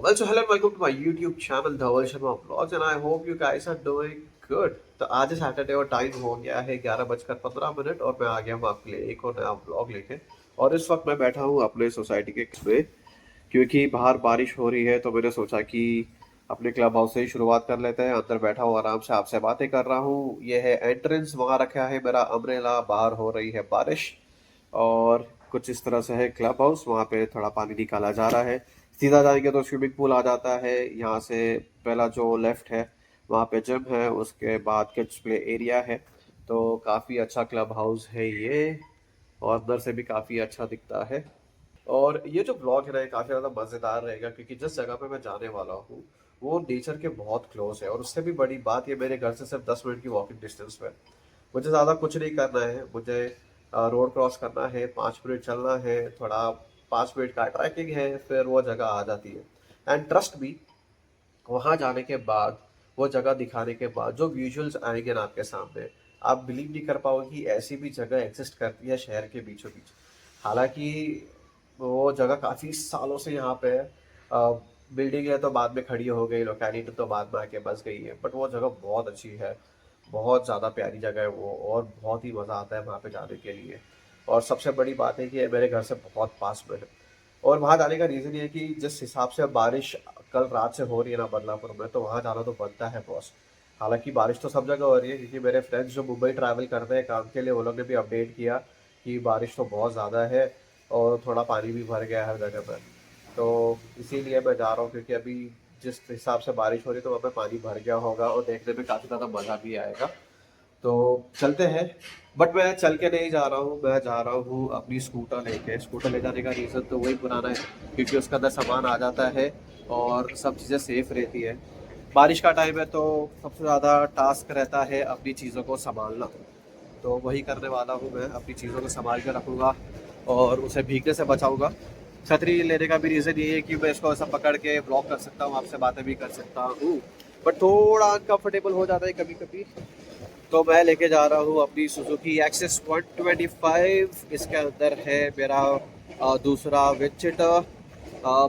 Well, so hello and welcome to my YouTube channel Dhawal Sharma Vlogs and I hope you guys are doing good। तो आज है Saturday और time हो गया है 11:15 और मैं आ गया हूँ आपके लिए एक और नया व्लॉग लेके। और इस वक्त मैं बैठा हूँ अपने सोसाइटी के में, क्योंकि बाहर बारिश हो रही है तो मैंने सोचा कि अपने क्लब हाउस से ही शुरुआत कर लेते हैं। अंदर बैठा हूँ आराम से आपसे बातें कर रहा हूँ। ये है एंट्रेंस, वहाँ रखा है मेरा अम्ब्रेला, बाहर हो रही है बारिश और कुछ इस तरह से है क्लब हाउस। वहाँ पे थोड़ा पानी निकाला जा रहा है। सीधा जाएंगे तो स्विमिंग पूल आ जाता है। यहाँ से पहला जो लेफ्ट है वहाँ पे जिम है, उसके बाद किड्स प्ले एरिया है। तो काफ़ी अच्छा क्लब हाउस है ये, और अंदर से भी काफ़ी अच्छा दिखता है। और ये जो ब्लॉग है ना, ये काफ़ी ज़्यादा मज़ेदार रहेगा क्योंकि जिस जगह पे मैं जाने वाला हूँ वो नेचर के बहुत क्लोज है। और उससे भी बड़ी बात, ये मेरे घर से सिर्फ 10 मिनट की वॉकिंग डिस्टेंस पे है। मुझे ज़्यादा कुछ नहीं करना है। मुझे रोड क्रॉस करना है, 5 मिनट चलना है, थोड़ा 5 मिनट का ट्रैकिंग है, फिर वो जगह आ जाती है। एंड ट्रस्ट मी, वहाँ जाने के बाद, वो जगह दिखाने के बाद जो विजुअल्स आएंगे ना आपके सामने, आप बिलीव नहीं कर पाओगे कि ऐसी भी जगह एग्जिस्ट करती है शहर के बीचों बीच। हालांकि वो जगह काफ़ी सालों से यहाँ पे है। बिल्डिंग है तो बाद में खड़ी हो गई, लोकेलिटी तो बाद में आके बस गई है, बट वो जगह बहुत अच्छी है। बहुत ज़्यादा प्यारी जगह है वो, और बहुत ही मज़ा आता है वहाँ पे जाने के लिए। और सबसे बड़ी बात है कि ये मेरे घर से बहुत पास में है। और वहाँ जाने का रीज़न ये है कि जिस हिसाब से बारिश कल रात से हो रही है ना बदलापुर में, तो वहाँ जाना तो बनता है बॉस। हालांकि बारिश तो सब जगह हो रही है, क्योंकि मेरे फ्रेंड्स जो मुंबई ट्रैवल करते हैं काम के लिए, वो लोग ने भी अपडेट किया कि बारिश तो बहुत ज़्यादा है और थोड़ा पानी भी भर गया है हर जगह पर। तो इसीलिए मैं जा रहा हूँ, क्योंकि अभी जिस हिसाब से बारिश हो रही है तो वहाँ पे पानी भर गया होगा और देखने में काफ़ी ज़्यादा मज़ा भी आएगा। तो चलते हैं। बट मैं चल के नहीं जा रहा हूँ, मैं जा रहा हूँ अपनी स्कूटर लेके। स्कूटर ले जाने का रीज़न तो वही पुराना है, क्योंकि उसके अंदर सामान आ जाता है और सब चीज़ें सेफ रहती है। बारिश का टाइम है तो सबसे ज़्यादा टास्क रहता है अपनी चीज़ों को संभालना। तो वही करने वाला हूँ, मैं अपनी चीज़ों को संभाल के रखूँगा और उसे भीगने से बचाऊँगा। छतरी लेने का भी रीज़न ये है कि मैं इसको ऐसा पकड़ के ब्लॉक कर सकता हूँ, आपसे बातें भी कर सकता हूँ। बट थोड़ा अनकम्फर्टेबल हो जाता है कभी कभी। तो मैं लेके जा रहा हूँ अपनी सुजुकी एक्सेस 125। इसके अंदर है मेरा दूसरा विंचेटर,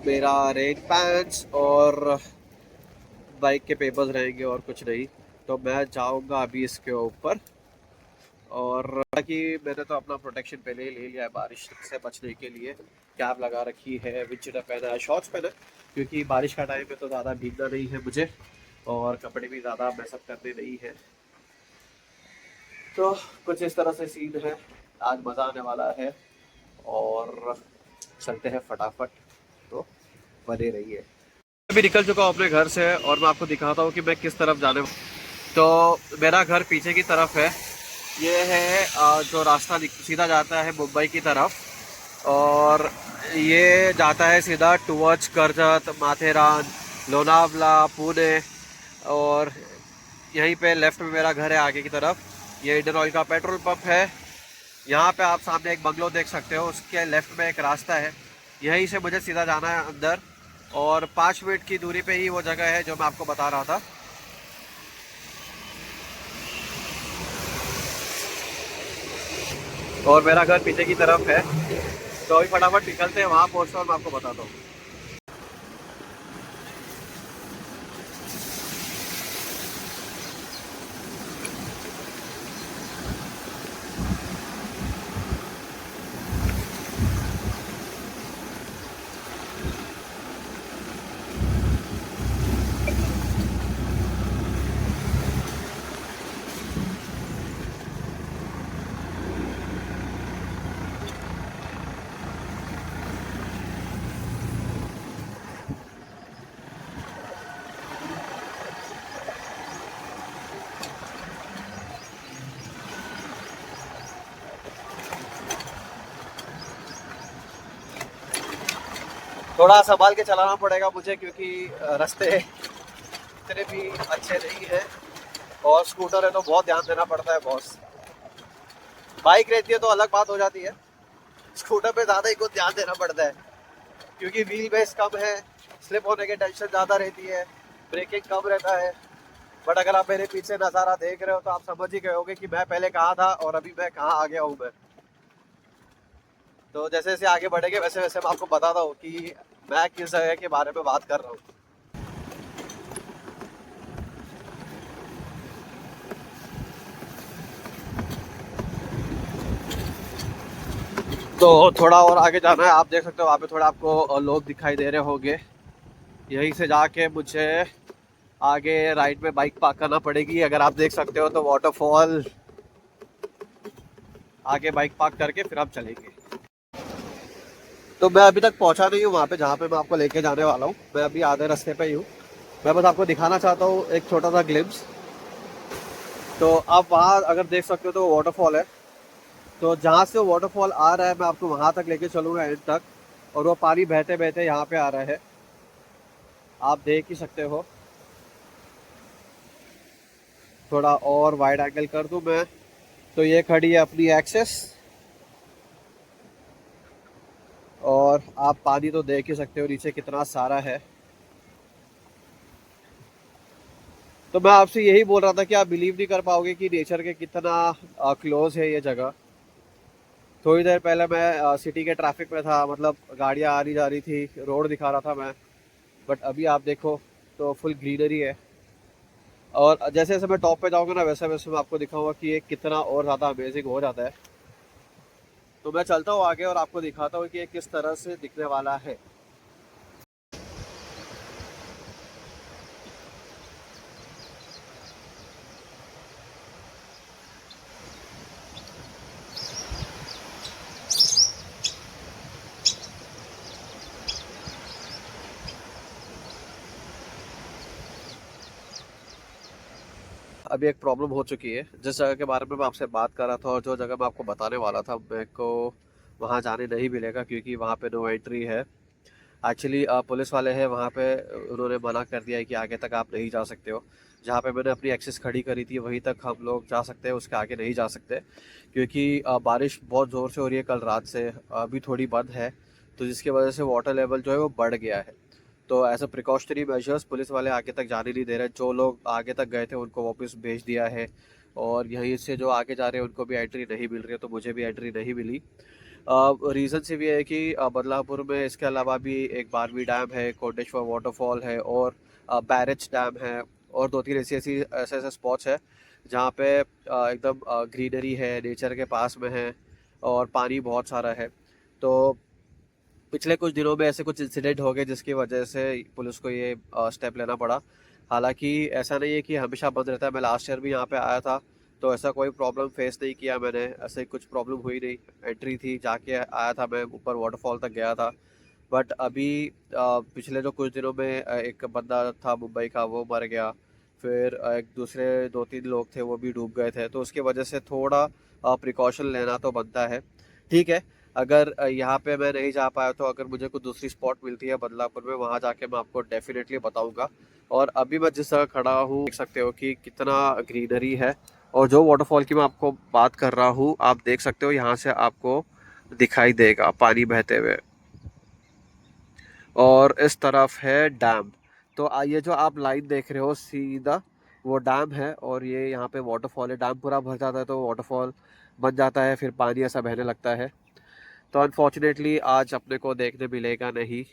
मेरा रेन पैंट्स और बाइक के पेपर्स रहेंगे और कुछ नहीं। तो मैं जाऊँगा अभी इसके ऊपर। और कि मैंने तो अपना प्रोटेक्शन पहले ही ले लिया है बारिश से बचने के लिए। कैप लगा रखी है, विंचेटर पहना है, शॉर्ट्स पहना है, क्योंकि बारिश का टाइम है तो ज़्यादा भीगना नहीं है मुझे, और कपड़े भी ज़्यादा मैसअप करने नहीं है। तो कुछ इस तरह से सीन है। आज मज़ा आने वाला है और चलते हैं फटाफट। तो बने रहिए। अभी निकल चुका हूँ अपने घर से और मैं आपको दिखाता हूँ कि मैं किस तरफ जाने। तो मेरा घर पीछे की तरफ है। ये है जो रास्ता सीधा जाता है मुंबई की तरफ, और ये जाता है सीधा टुवर्ड्स कर्जत, माथेरान, लोनावला, पुणे। और यहीं पे लेफ्ट में मेरा घर है आगे की तरफ। ये इंडियन ऑयल का पेट्रोल पंप है। यहाँ पे आप सामने एक बंगलो देख सकते हो, उसके लेफ्ट में एक रास्ता है, यहीं से मुझे सीधा जाना है अंदर। और 5 मिनट की दूरी पे ही वो जगह है जो मैं आपको बता रहा था। और मेरा घर पीछे की तरफ है। तो अभी फटाफट निकलते हैं, वहाँ पहुँचता और मैं आपको बताता हूँ। थोड़ा संभाल के चलाना पड़ेगा मुझे, क्योंकि रास्ते इतने भी अच्छे नहीं है, और स्कूटर है तो बहुत ध्यान देना पड़ता है बॉस। बाइक रहती है तो अलग बात हो जाती है, स्कूटर पे ज़्यादा ही कुछ ध्यान देना पड़ता है, क्योंकि व्हील बेस कम है, स्लिप होने की टेंशन ज़्यादा रहती है, ब्रेकिंग कम रहता है। बट अगर आप मेरे पीछे नज़ारा देख रहे हो तो आप समझ ही गए होगे कि मैं पहले कहाँ था और अभी मैं कहाँ आ गया हूँ मैं। तो जैसे जैसे आगे बढ़ेंगे वैसे वैसे मैं आपको बताता हूँ कि मैं किस जगह के बारे में बात कर रहा हूँ। तो थोड़ा और आगे जाना है, आप देख सकते हो वहाँ पे थोड़ा आपको लोग दिखाई दे रहे होंगे। यहीं से जाके मुझे आगे राइट में बाइक पार्क करना पड़ेगी। अगर आप देख सकते हो तो वाटरफॉल, आगे बाइक पार्क करके फिर हम चलेंगे। तो मैं अभी तक पहुंचा नहीं हूँ वहाँ पे जहाँ पे मैं आपको लेके जाने वाला हूँ। मैं अभी आधे रास्ते पे ही हूँ। मैं बस आपको दिखाना चाहता हूँ एक छोटा सा ग्लिम्स। तो आप वहाँ अगर देख सकते हो तो वाटरफॉल है। तो जहाँ से वो वाटरफॉल आ रहा है मैं आपको वहाँ तक लेके चलूँगा एंड तक। और वो पानी बहते बहते यहाँ पे आ रहा है, आप देख ही सकते हो। थोड़ा और वाइड एंगल कर दूँ मैं तो ये खड़ी है अपनी एक्सेस। और आप पानी तो देख ही सकते हो नीचे कितना सारा है। तो मैं आपसे यही बोल रहा था कि आप बिलीव नहीं कर पाओगे कि नेचर के कितना क्लोज है ये जगह। थोड़ी देर पहले मैं सिटी के ट्रैफिक में था, मतलब गाड़ियाँ आ रही जा रही थी, रोड दिखा रहा था मैं। बट अभी आप देखो तो फुल ग्रीनरी है। और जैसे जैसे मैं टॉप पे जाऊँगा ना वैसे वैसे मैं आपको दिखाऊंगा कि ये कितना और ज़्यादा अमेजिंग हो जाता है। तो मैं चलता हूँ आगे और आपको दिखाता हूँ कि ये किस तरह से दिखने वाला है। अभी एक प्रॉब्लम हो चुकी है। जिस जगह के बारे में मैं आपसे बात कर रहा था और जो जगह मैं आपको बताने वाला था, मेरे को वहाँ जाने नहीं मिलेगा क्योंकि वहाँ पे नो एंट्री है। एक्चुअली पुलिस वाले हैं वहाँ पे, उन्होंने मना कर दिया है कि आगे तक आप नहीं जा सकते हो। जहाँ पे मैंने अपनी एक्सेस खड़ी करी थी वहीं तक हम लोग जा सकते हैं, उसके आगे नहीं जा सकते। क्योंकि बारिश बहुत ज़ोर से हो रही है कल रात से, अभी थोड़ी बंद है। तो जिसकी वजह से वाटर लेवल जो है वो बढ़ गया है। तो as a precautionary measures police वाले आगे तक जाने नहीं दे रहे। जो लोग आगे तक गए थे उनको वापस भेज दिया है। और यहीं से जो आगे जा रहे हैं उनको भी एंट्री नहीं मिल रही है, तो मुझे भी एंट्री नहीं मिली। रीज़न सिर्फ ये है कि बदलापुर में इसके अलावा भी एक बारवी डैम है, कोटेश्वर वाटरफॉल है और बैरेज डैम है। और दो तीन ऐसी ऐसी ऐसे ऐसे स्पॉट्स है जहाँ पे एकदम ग्रीनरी है, नेचर के पास में है और पानी बहुत सारा है। तो पिछले कुछ दिनों में ऐसे कुछ इंसिडेंट हो गए जिसकी वजह से पुलिस को ये स्टेप लेना पड़ा। हालांकि ऐसा नहीं है कि हमेशा बंद रहता है। मैं लास्ट ईयर भी यहाँ पे आया था तो ऐसा कोई प्रॉब्लम फेस नहीं किया मैंने, ऐसे कुछ प्रॉब्लम हुई नहीं। एंट्री थी, जाके आया था, मैं ऊपर वाटरफॉल तक गया था। बट अभी पिछले जो कुछ दिनों में एक बंदा था मुंबई का, वो मर गया। फिर एक दूसरे दो तीन लोग थे वो भी डूब गए थे, तो उसकी वजह से थोड़ा प्रिकॉशन लेना तो बनता है। ठीक है, अगर यहाँ पे मैं नहीं जा पाया तो अगर मुझे कोई दूसरी स्पॉट मिलती है बदलापुर में, वहाँ जाके मैं आपको डेफिनेटली बताऊँगा। और अभी मैं जिस जगह खड़ा हूँ देख सकते हो कि कितना ग्रीनरी है। और जो वाटरफॉल की मैं आपको बात कर रहा हूँ आप देख सकते हो, यहाँ से आपको दिखाई देगा पानी बहते हुए। और इस तरफ है डैम। तो ये जो आप लाइन देख रहे हो सीधा वो डैम है और ये यहाँ पे वाटरफॉल है। डैम पूरा भर जाता है तो वाटरफॉल बन जाता है, फिर पानी ऐसा बहने लगता है। तो अनफॉर्चुनेटली आज अपने को देखने मिलेगा नहीं।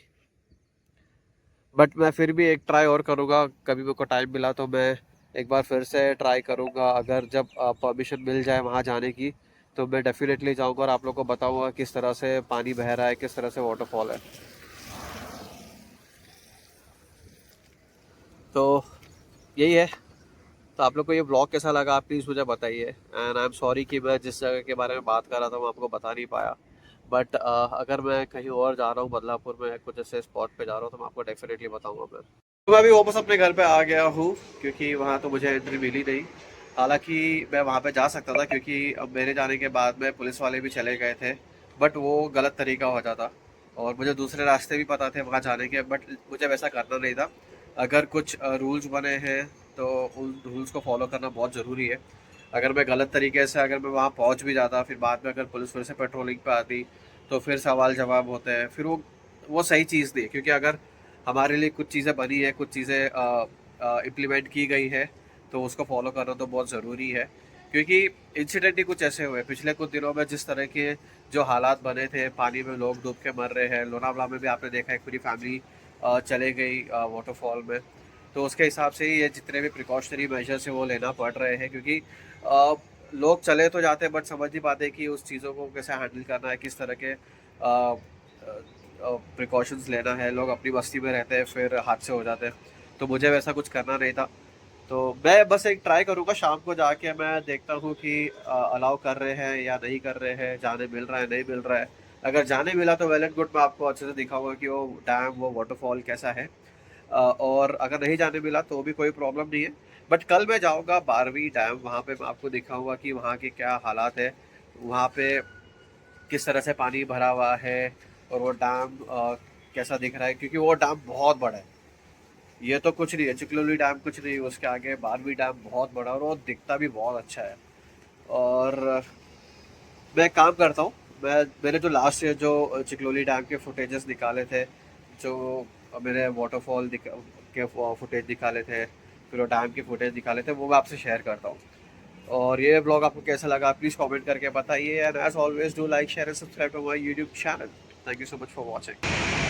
बट मैं फिर भी एक ट्राई और करूँगा, कभी मेरे को टाइम मिला तो मैं एक बार फिर से ट्राई करूँगा। अगर जब परमिशन मिल जाए वहाँ जाने की तो मैं डेफिनेटली जाऊँगा और आप लोग को बताऊँगा किस तरह से पानी बह रहा है, किस तरह से वाटरफॉल है। तो यही है। तो आप लोग को ये ब्लॉग कैसा लगा आप प्लीज़ मुझे बताइए। एंड आई एम सॉरी कि मैं जिस जगह के बारे में बात कर रहा था वो आपको बता नहीं पाया। बट अगर मैं कहीं और जा रहा हूँ, बदलापुर में कुछ ऐसे स्पॉट पे जा रहा हूँ तो मैं आपको डेफिनेटली बताऊंगा। तो मैं अभी वापस अपने घर पे आ गया हूँ क्योंकि वहाँ तो मुझे एंट्री मिली नहीं। हालांकि मैं वहाँ पे जा सकता था क्योंकि अब मेरे जाने के बाद में पुलिस वाले भी चले गए थे। बट वो गलत तरीका हो जाता और मुझे दूसरे रास्ते भी पता थे वहाँ जाने के, बट मुझे वैसा करना नहीं था। अगर कुछ रूल्स बने हैं तो उन रूल्स को फॉलो करना बहुत ज़रूरी है। अगर मैं गलत तरीके से अगर मैं वहाँ पहुँच भी जाता फिर बाद में अगर पुलिस फिर से पेट्रोलिंग पे आती तो फिर सवाल जवाब होते हैं, फिर वो सही चीज़ नहीं। क्योंकि अगर हमारे लिए कुछ चीज़ें बनी है, कुछ चीज़ें इम्प्लीमेंट की गई है तो उसको फॉलो करना तो बहुत ज़रूरी है। क्योंकि इंसिडेंट ही कुछ ऐसे हुए पिछले कुछ दिनों में, जिस तरह के जो हालात बने थे, पानी में लोग डूब के मर रहे हैं। लोनावला में भी आपने देखा है, पूरी फैमिली चले गई वाटरफॉल में। तो उसके हिसाब से ही ये जितने भी प्रिकॉशनरी मेजर्स हैं वो लेना पड़ रहे हैं, क्योंकि अ, लोग चले तो जाते हैं बट समझ नहीं पाते कि उस चीज़ों को कैसे हैंडल करना है, किस तरह के प्रिकॉशंस लेना है। लोग अपनी मस्ती में रहते हैं, फिर हादसे हो जाते हैं। तो मुझे वैसा कुछ करना नहीं था। तो मैं बस एक ट्राई करूँगा, शाम को जाके मैं देखता हूँ कि अलाउ कर रहे हैं या नहीं कर रहे हैं, जाने मिल रहा है नहीं मिल रहा है। अगर जाने मिला तो वेल एंड गुड, मैं आपको अच्छे से दिखाऊंगा कि वो डैम, वो वाटरफॉल कैसा है। और अगर नहीं जाने मिला तो भी कोई प्रॉब्लम नहीं है। बट कल मैं जाऊँगा बारहवीं डैम, वहाँ पे मैं आपको दिखाऊंगा कि वहाँ के क्या हालात है, वहाँ पे किस तरह से पानी भरा हुआ है, और वो डैम कैसा दिख रहा है, क्योंकि वो डैम बहुत बड़ा है। ये तो कुछ नहीं है, चिकलोली डैम कुछ नहीं, उसके आगे बारहवीं डैम बहुत बड़ा और वो दिखता भी बहुत अच्छा है। और मैं एक काम करता हूँ, मैंने जो लास्ट ईयर जो चिकलोली डैम के फुटेजेस निकाले थे, जो मैंने वाटरफॉल के फुटेज निकाले थे, फिर वो डैम के फुटेज निकाले थे, वो मैं आपसे शेयर करता हूँ। और ये ब्लॉग आपको कैसा लगा प्लीज़ कमेंट करके बताइए, and as always do like share and subscribe to my YouTube channel. Thank you so much for watching.